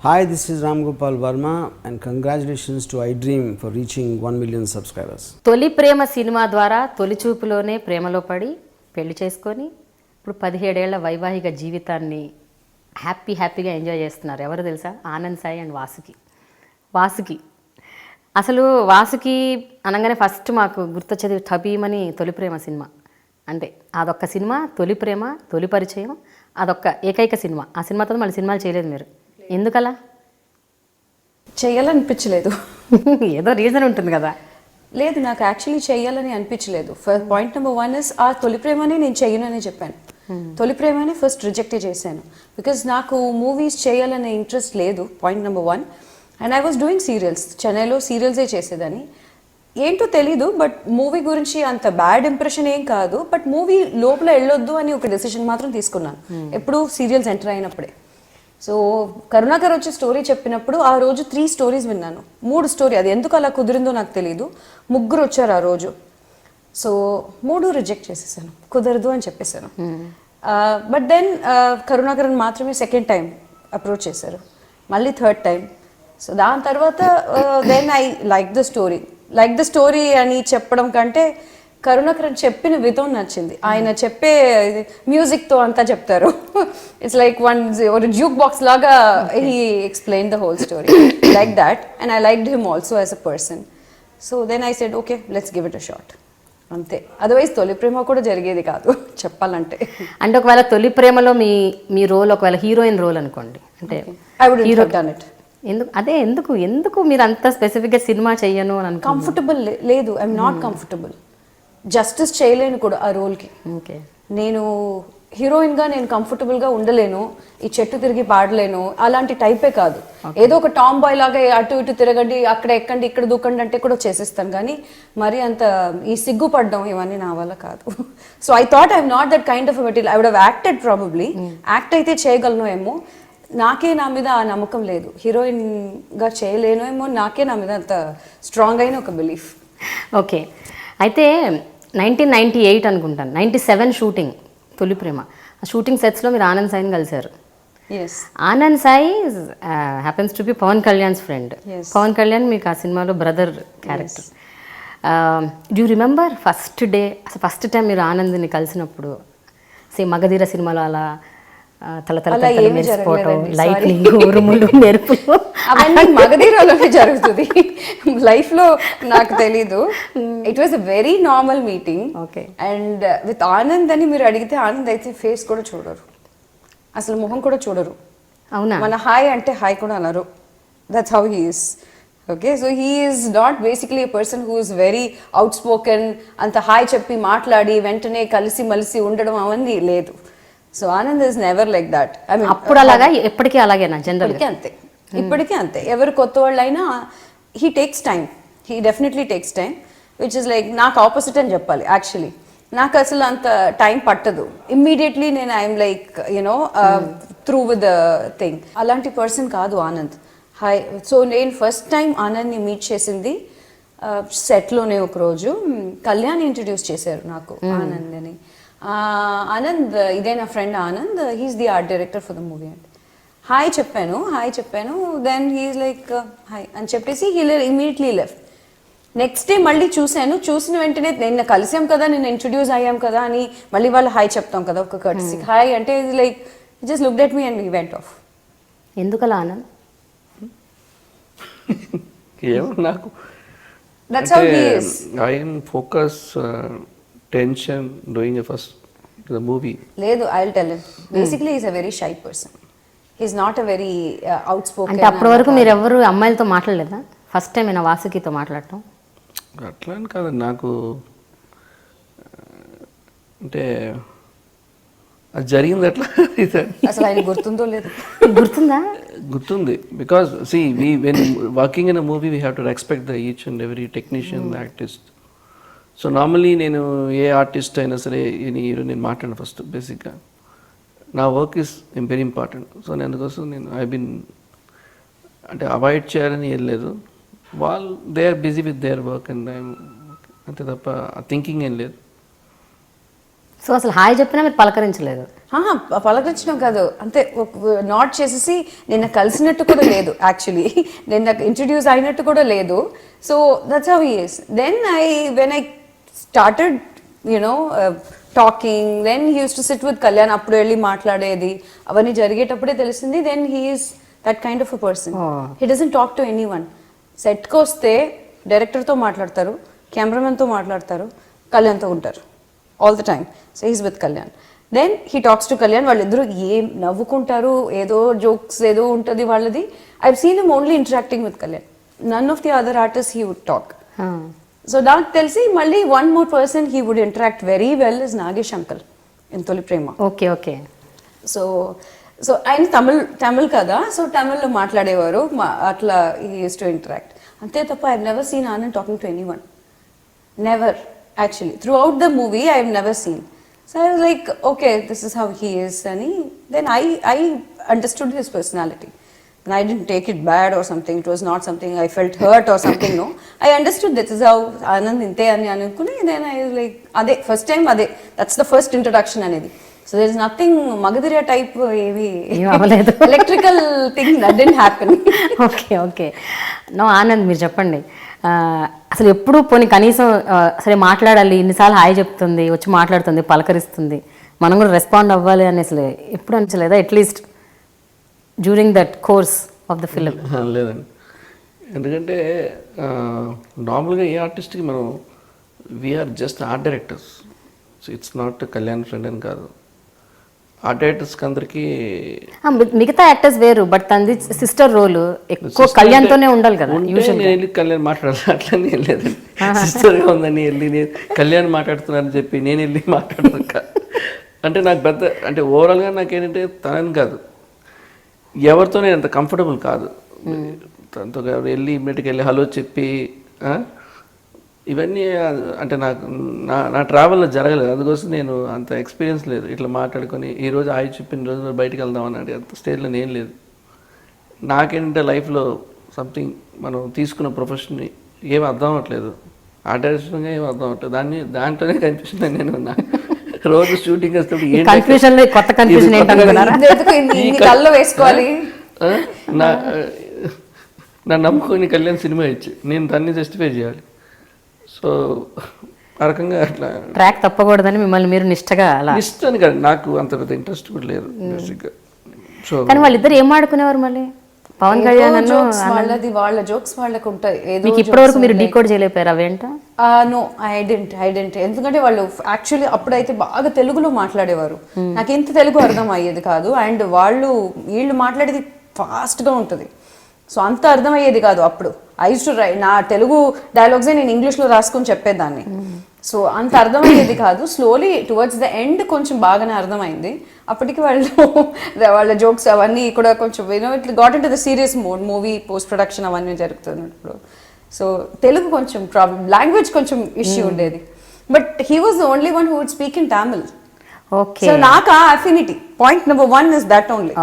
Hi, this is Ram Gopal Verma and congratulations to iDream for reaching 1 million subscribers. తొలి ప్రేమ cinema ద్వారా తొలి చూపులోనే ప్రేమలో పడి పెళ్లి చేసుకొని ఇప్పుడు 17 ఏళ్ల వైవాహిక జీవితాన్ని హ్యాపీగా ఎంజాయ్ చేస్తున్నారు. ఎవరు తెలుసా? ఆనంద్ సాయి అండ్ వాసుకి అసలు వాసుకి అనగానే ఫస్ట్ మాకు గుర్తొచ్చేది ఠబీమని తొలి ప్రేమ సినిమా. అంటే అదొక్క సినిమా, తొలి ప్రేమ, తొలి పరిచయం, అదొక్క ఏకైక సినిమా. ఆ సినిమాతో మళ్ళీ సినిమాలు చేయలేదు మీరు. ఎందుకలా? చేయాలనిపించలేదు. ఏదో రీజన్ ఉంటుంది కదా. లేదు, నాకు యాక్చువల్లీ చేయాలని అనిపించలేదు. పాయింట్ నెంబర్ 1 ఇస్ ఆ తొలి ప్రేమని నేను చెయ్యను అని చెప్పాను. తొలి ప్రేమని ఫస్ట్ రిజెక్టే చేశాను బికాజ్ నాకు మూవీస్ చేయాలనే ఇంట్రెస్ట్ లేదు. Point number 1. And I was doing serials. చెన్నైలో సీరియల్సే చేసేదాన్ని. ఏంటో తెలీదు, బట్ మూవీ గురించి అంత బ్యాడ్ ఇంప్రెషన్ ఏం కాదు. బట్ మూవీ లోపల వెళ్ళొద్దు అని ఒక డెసిషన్ మాత్రం తీసుకున్నాను ఎప్పుడు సీరియల్స్ ఎంటర్ అయినప్పుడే. సో కరుణాకర్ వచ్చి స్టోరీ చెప్పినప్పుడు ఆ రోజు 3 స్టోరీస్ విన్నాను. 3 స్టోరీ, అది ఎందుకు అలా కుదిరిందో నాకు తెలీదు. 3 వచ్చారు ఆ రోజు. సో 3 రిజెక్ట్ చేసేసాను, కుదరదు అని చెప్పేశాను. బట్ దెన్ కరుణాకరన్ మాత్రమే సెకండ్ టైం అప్రోచ్ చేశారు, మళ్ళీ థర్డ్ టైం. సో దాని తర్వాత then I like the story అని చెప్పడం కంటే కరుణాకరన్ చెప్పిన విధం నచ్చింది. ఆయన చెప్పే మ్యూజిక్తో అంతా చెప్తారు. ఇట్స్ లైక్ ఒక జ్యూక్ బాక్స్ లాగా he explain the whole story like that. And I liked him also as a person. So then I said okay, let's give it a shot, అంతే. అదర్వైజ్ తొలి ప్రేమ కూడా జరిగేది కాదు చెప్పాలంటే. అంటే ఒకవేళ తొలి ప్రేమలో మీ రోల్ ఒకవేళ హీరోయిన్ రోల్ అనుకోండి, అంటే I would hero done it. ఎందుకు మీరు అంత స్పెసిఫిక్గా సినిమా చెయ్యను అని అనుకో. కంఫర్టబుల్ లేదు, ఐఎమ్ నాట్ కంఫర్టబుల్. జస్టిస్ చేయలేను కూడా ఆ రోల్కి. ఓకే, నేను హీరోయిన్గా నేను కంఫర్టబుల్గా ఉండలేను, ఈ చెట్టు తిరిగి పాడలేను, అలాంటి టైపే కాదు. ఏదో ఒక టామ్ బాయ్ లాగా అటు ఇటు తిరగండి, అక్కడ ఎక్కండి, ఇక్కడ దూకండి అంటే కూడా చేసేస్తాను. కానీ మరి అంత ఈ సిగ్గుపడడం ఇవన్నీ నా వల్ల కాదు. So I thought I'm not that kind of material. I would have acted probably. Act అయితే చేయగలను ఏమో, నాకే నా మీద ఆ నమ్మకం లేదు. హీరోయిన్గా చేయలేను ఏమో, నాకే నా మీద అంత స్ట్రాంగ్ అయిన ఒక బిలీఫ్. ఓకే, అయితే 1998 అనుకుంటాను, 97 షూటింగ్ తొలి ప్రేమ. ఆ షూటింగ్ సెట్స్లో మీరు ఆనంద్ సాయిని కలిశారు. Anand Sai happens to be Pawan Kalyan's friend. Pawan Kalyan మీకు ఆ సినిమాలో brother character. Do remember first day, అసలు ఫస్ట్ టైం మీరు ఆనంద్ని కలిసినప్పుడు? మగధీర సినిమాలో అలా మెరిసిపోవటం, లైట్నింగ్, ఉరుములు, మెరుపులు అవన్నీ మగధీరలోనే జరుగుతుంది. లైఫ్ లో నాకు తెలీదు. It was a very normal meeting. And with Anand అని మీరు అడిగితే ఆనంద్ అయితే ఫేస్ కూడా చూడరు, అసలు మొహం కూడా చూడరు. అవునా? మన హాయ్ అంటే హాయ్ కూడా అనరు. That's how he is. Okay, so he is not basically a person who is very out spoken. అంత హాయ్ చెప్పి మాట్లాడి వెంటనే కలిసి మలిసి ఉండడం అవన్నీ లేదు. So Anand is never like that. I mean అప్పుడు అలాగా, ఎప్పటికీ అలాగేనా? జనరల్గా అంతే, ఇప్పటికీ అంతే. ఎవరు కొత్త వాళ్ళైనా he takes time, he definitely takes time, which is like నాకు ఆపోజిట్ అని చెప్పాలి. యాక్చువల్లీ నాకు అసలు అంత టైం పట్టదు. ఇమ్మీడియట్లీ నేను I'm like you know through with the thing. అలాంటి పర్సన్ కాదు ఆనంద్. హాయ్. సో నేను ఫస్ట్ టైం ఆనంద్ని మీట్ చేసింది సెట్లోనే. ఒక రోజు కళ్యాణ్ ఇంట్రడ్యూస్ చేశారు నాకు ఆనంద్ అని. ఆనంద్, ఇదే నా friend Anand, he's the art director for the movie and hi చెప్పాను. దెన్ హీస్ లైక్ హాయ్ అని చెప్పేసి he immediately left. Next day మళ్ళీ చూసిన వెంటనే నిన్న కలిసాం కదా, నిన్న ఇంట్రడ్యూస్ అయ్యాం కదా అని మళ్ళీ వాళ్ళు హాయ్ చెప్తాం కదా, ఒక కర్టసీ హాయ్ అంటే. Like just looked at me and he went off. ఎందుకలా ఆనంద్? నాకు that's how he is. I am focus tension doing first the movie. లేదు, I will tell him. Basically he is a very shy person. He is not a very outspoken. అంటే అప్పటి వరకు మీరు ఎవరు అమ్మాయిలతో మాట్లాడలేదా? First time నేను వాసుకితో మాట్లాడటం. అట్లా అని కాదు, నాకు అంటే అది జరిగింది అట్లా. అసలు ఆయన గుర్తుందో లేదు? గుర్తుంది. Because see we when working in a movie we have to respect the each and every technician, artist. So normally నేను ఏ ఆర్టిస్ట్ అయినా సరే నేను మాట్లాడాను ఫస్ట్. బేసిక్గా నా work is very important. So నేను అందుకోసం ఐ బిన్ అంటే అవాయిడ్ చేయాలని ఏం లేదు. వాళ్ళు they are busy with their work and అంతే తప్ప థింకింగ్ ఏం లేదు. సో అసలు హాయ్ చెప్పినా మీరు పలకరించలేదు. పలకరించడం కాదు, అంతే నాట్ చేసేసి నిన్న కలిసినట్టు కూడా లేదు, యాక్చువల్లీ నిన్న ఇంట్రడ్యూస్ అయినట్టు కూడా లేదు. So that's how he is. Then when I started talking, then he used to sit with Kalyan, అప్పుడు వెళ్ళి మాట్లాడేది అవన్నీ జరిగేటప్పుడే తెలిసింది. Then he is that kind of a person. He doesn't talk to anyone. సెట్కి వస్తే డైరెక్టర్తో మాట్లాడతారు, కెమెరామెన్తో మాట్లాడతారు, కళ్యాణ్తో ఉంటారు all the time. So he's with Kalyan. Then he talks to Kalyan. వాళ్ళిద్దరూ ఏం నవ్వుకుంటారు, ఏదో జోక్స్ ఏదో ఉంటుంది వాళ్ళది. I've seen him only interacting with Kalyan. None of the other artist he would talk. So నాకు తెలిసి మళ్ళీ one more person he would interact very well is Nagesh uncle in Tholi Prema. Okay okay. So ఆయన తమిళ్ కదా, సో తమిళ్లో మాట్లాడేవారు, అట్లా హీ యూస్ టు ఇంటరాక్ట్. అంతే తప్ప I never seen Anand talking to any one. Never. Actually, throughout the movie, I have never seen. So I was like, okay, this is how he is. And then I understood his personality. And I didn't take it bad or something. It was not something I felt hurt or something, no. I understood this is how Anand inte ani anukune. Then I was like, ade, first time ade. That's the first introduction anedi. So there is nothing Magadhirya type electrical thing that didn't happen. Okay okay. No Anand, మీరు చెప్పండి, అసలు ఎప్పుడు పోనీ కనీసం సరే మాట్లాడాలి, ఇన్నిసార్లు hi చెప్తుంది, వచ్చి మాట్లాడుతుంది, పలకరిస్తుంది, మనం కూడా రెస్పాండ్ అవ్వాలి అని అసలు ఎప్పుడు అనిపించలేదా? At least during that course of the film. లేదండి, ఎందుకంటే నార్మల్గా ఏ ఆర్టిస్ట్కి మనం we're just art directors. So it's not Kalyan friend అని కాదు. ఆర్ట్ డైరెక్టర్స్కి అందరికీ మిగతా యాక్టర్స్ వేరు, బట్ తనది సిస్టర్ రోల్ ఎక్కువ కళ్యాణ్తోనే ఉండాలి కదా. నేను వెళ్ళి కళ్యాణ్ మాట్లాడాలి అట్లనే ఏం లేదండి. సిస్టర్గా ఉందని వెళ్ళి నేను కళ్యాణ్ మాట్లాడుతున్నానని చెప్పి నేను వెళ్ళి మాట్లాడదు. అంటే నాకు పెద్ద అంటే ఓవరాల్గా నాకేంటంటే తనని కాదు, ఎవరితో నేను అంత కంఫర్టబుల్ కాదు. తనతో వెళ్ళి ఇమ్మీడియట్గా వెళ్ళి హలో చెప్పి ఇవన్నీ అంటే నాకు నా ట్రావెల్లో జరగలేదు. అందుకోసం నేను అంత ఎక్స్పీరియన్స్ లేదు. ఇట్లా మాట్లాడుకొని ఈరోజు ఆయి చెప్పిన రోజు బయటికి వెళ్దాం అన్నాడు, అంత స్టేజ్లో నేను లేదు. నాకేంటంటే లైఫ్లో సంథింగ్ మనం తీసుకున్న ప్రొఫెషన్ని ఏమి అర్థం అవ్వట్లేదు, ఆర్టిస్ట్గా ఏమి అర్థం అవ్వట్లేదు. దాంట్లోనే కనిపిస్తుంది. నేను రోజు షూటింగ్ వేస్తున్నప్పుడు కొత్త కన్ఫ్యూజన్ వేసుకోవాలి. నా నమ్ముకొని కళ్యాణ్ సినిమా ఇచ్చి నేను దాన్ని జస్టిఫై చేయాలి. సో ఆ రకంగా అట్లా ట్రాక్ తప్పకూడదని మిమ్మల్ని మీరు నిష్టగా ఇష్టాన్ని కాదు, నాకు అంత పెద్ద ఇంట్రెస్ట్ కూడా లేదు బేసిక్గా. సో కానీ వాళ్ళిద్దరు ఏం ఆడుకునేవారు మళ్ళీ? పవన్ కళ్యాణ్ వాళ్ళ జోక్స్ వాళ్ళకు ఉంటాయి. మీకు ఇప్పటివరకు మీరు డీకోడ్ చేయలేపారు అవేంట? No, I didn't. ఎందుకంటే వాళ్ళు యాక్చువల్లీ అప్పుడైతే బాగా తెలుగులో మాట్లాడేవారు, నాకు ఇంత తెలుగు అర్థం అయ్యేది కాదు. అండ్ వీళ్ళు మాట్లాడేది ఫాస్ట్గా ఉంటుంది, సో అంత అర్థమయ్యేది కాదు అప్పుడు. ఐ యూస్ టు నా తెలుగు డైలాగ్సే నేను ఇంగ్లీష్లో రాసుకొని చెప్పేదాన్ని. సో అంత అర్థమయ్యేది కాదు. స్లోలీ టువర్డ్స్ ద ఎండ్ కొంచెం బాగానే అర్థమైంది. అప్పటికి వాళ్ళ జోక్స్ అవన్నీ కూడా కొంచెం it got into the serious mode. Movie post production అవన్నీ జరుగుతున్నప్పుడు సో తెలుగు కొంచెం ప్రాబ్లం, లాంగ్వేజ్ కొంచెం ఇష్యూ ఉండేది. But he was the only one who would speak in Tamil. Okay. So నాకు ఆ affinity point number 1 is that only.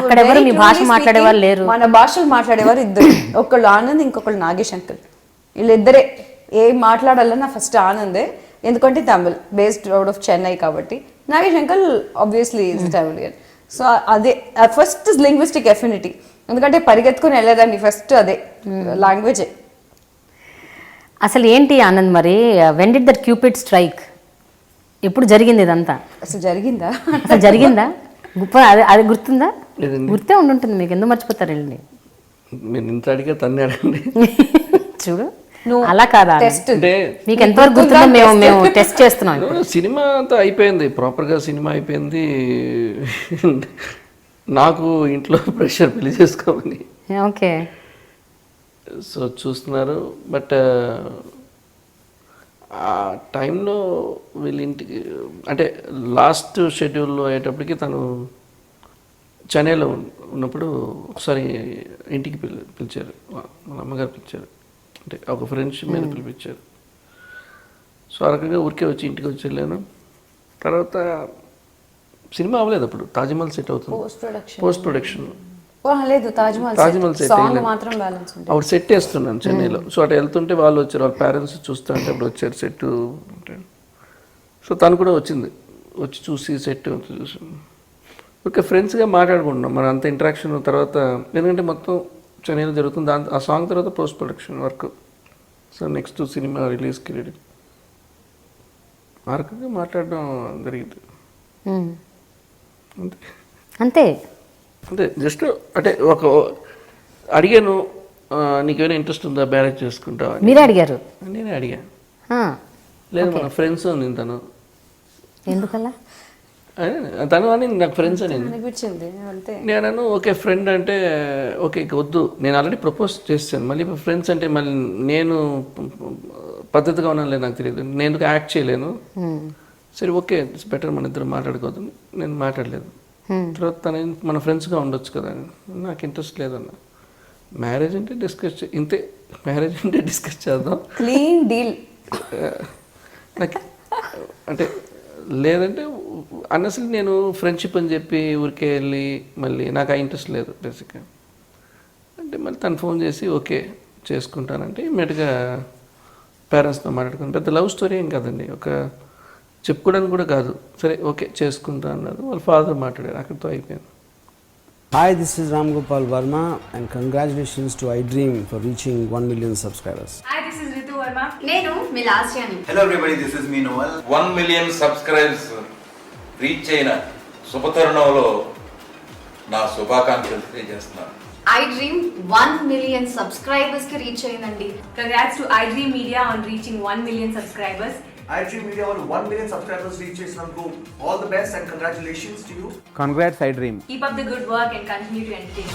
అక్కడ ఎవరు మీ భాష మాట్లాడేవారు లేరు, మన భాషలు మాట్లాడేవారు ఇద్దరు, ఒకళ్ళు ఆనంద్, ఇంకొకళ్ళు నాగేష్ అంకుల్. వీళ్ళిద్దరే ఏం మాట్లాడాలన్నా ఫస్ట్ ఆనందే, ఎందుకంటే Tamil based out of Chennai కాబట్టి. Nagesh uncle obviously is Tamilian. So అదే ఫస్ట్ లింగ్విస్టిక్ అఫినిటీ, ఎందుకంటే పరిగెత్తుకుని వెళ్ళేదాన్ని ఫస్ట్ అదే లాంగ్వేజే. అసలు ఏంటి ఆనంద్ మరి, when did that Cupid strike? ఎప్పుడు జరిగింది ఇదంతా? అసలు జరిగిందా? అసలు జరిగిందా? అది గుర్తుందా? గుర్తే ఉండుంటుంది మీకు, ఎందుకు మర్చిపోతారు? వెళ్ళండి, మీరు ఇంత అడిగే తన్నే అడగండి. చూడు అలా కాదా, అంటే మీకు ఎంతవరకు గుర్తుందో మేము టెస్ట్ చేస్తున్నాం. సినిమా అంతా అయిపోయింది, ప్రాపర్గా సినిమా అయిపోయింది. నాకు ఇంట్లో ప్రెషర్ పెళ్లి చేసుకోమని. ఓకే. సో చూస్తున్నారు. బట్ ఆ టైంలో వీళ్ళింటికి అంటే లాస్ట్ షెడ్యూల్లో అయ్యేటప్పటికి తను చెన్నైలో ఉన్నప్పుడు ఒకసారి ఇంటికి పిలిచారు, మన అమ్మగారు పిలిచారు, అంటే ఒక ఫ్రెండ్షిప్ మీద పిలిపించారు. సో ఆ రకంగా ఊరికే వచ్చి ఇంటికి వచ్చి వెళ్ళాను. తర్వాత సినిమా అవ్వలేదు అప్పుడు, తాజ్మహల్ సెట్ అవుతుంది పోస్ట్ ప్రొడక్షన్. లేదు, తాజ్మహల్ సెట్ అప్పుడు సెట్ వేస్తున్నాను చెన్నైలో. సో అటు వెళ్తుంటే వాళ్ళు వచ్చారు, వాళ్ళ పేరెంట్స్ చూస్తుంటే అప్పుడు వచ్చారు సెట్. సో తను కూడా వచ్చింది, వచ్చి చూసి సెట్ చూసి ఓకే ఫ్రెండ్స్గా మాట్లాడుకుంటున్నాం. మన అంత ఇంటరాక్షన్ తర్వాత ఎందుకంటే మొత్తం చెన్నైలో జరుగుతుంది. ఆ సాంగ్ తర్వాత post production work. So next cinema రిలీజ్కి రెడీ మార్కుగా మాట్లాడడం జరిగింది. అంతే అంతే అంతే జస్ట్ అంటే ఒక అడిగాను, నీకేమైనా ఇంట్రెస్ట్ ఉందా మ్యారేజ్ చేసుకుంటావా అని. మీరే అడిగారు? నేనే అడిగాను. ఆ, లేదు మన ఫ్రెండ్స్ అని తను ఎందుకలా? తను అని నాకు ఫ్రెండ్స్ అని అనిపించింది అంతే. నేను ఓకే ఫ్రెండ్ అంటే ఓకే ఇక వద్దు, నేను ఆల్రెడీ ప్రపోజ్ చేశాను, మళ్ళీ ఫ్రెండ్స్ అంటే మళ్ళీ నేను పద్ధతిగా ఉన్నాను లేదు నాకు తెలియదు, నేను ఎందుకు యాక్ట్ చేయలేను. సరే ఓకే ఇట్స్ బెటర్ మన ఇద్దరు మాట్లాడుకోవద్దు, నేను మాట్లాడలేదు. తర్వాత తను మన ఫ్రెండ్స్గా ఉండొచ్చు కదా అని. నాకు ఇంట్రెస్ట్ లేదన్న. మ్యారేజ్ అంటే డిస్కస్ ఇంతే, మ్యారేజ్ అంటే డిస్కస్ చేద్దాం, క్లీన్ డీల్. నాకు అంటే లేదంటే అన్నసలు నేను ఫ్రెండ్షిప్ అని చెప్పి ఊరికే వెళ్ళి మళ్ళీ నాకు ఆ ఇంట్రెస్ట్ లేదు బేసిక్గా. అంటే మళ్ళీ తను ఫోన్ చేసి ఓకే చేసుకుంటానంటే ఇమ్మీడియట్గా పేరెంట్స్తో మాట్లాడుకుని, పెద్ద లవ్ స్టోరీ ఏం కాదండి, ఒక చెప్పుకోవడానికి కూడా కాదు. సరే ఓకే చేసుకుంటా అన్నారు, వాళ్ళ ఫాదర్ మాట్లాడారు, అక్కడితో అయిపోయింది. Hi, this is Ram Gopal Verma and congratulations to iDream for reaching 1 million subscribers. Hi, this is Ritu Verma. నేను మీ లాస్యాని. Hello everybody, this is me Noel. 1 million subscribers reach అయిన శుభతరుణంలో నా శుభాకాంక్షలు తెలియజేస్తున్నాను. iDream 1 million subscribers కి reach అయిందండి. Congrats to iDream Media on reaching 1 million subscribers. iDream Media వాళ్ళు 1 million subscribers reach చేసినందుకు all the best and congratulations to you. Congrats, iDream. Keep up the good work and continue to entertain.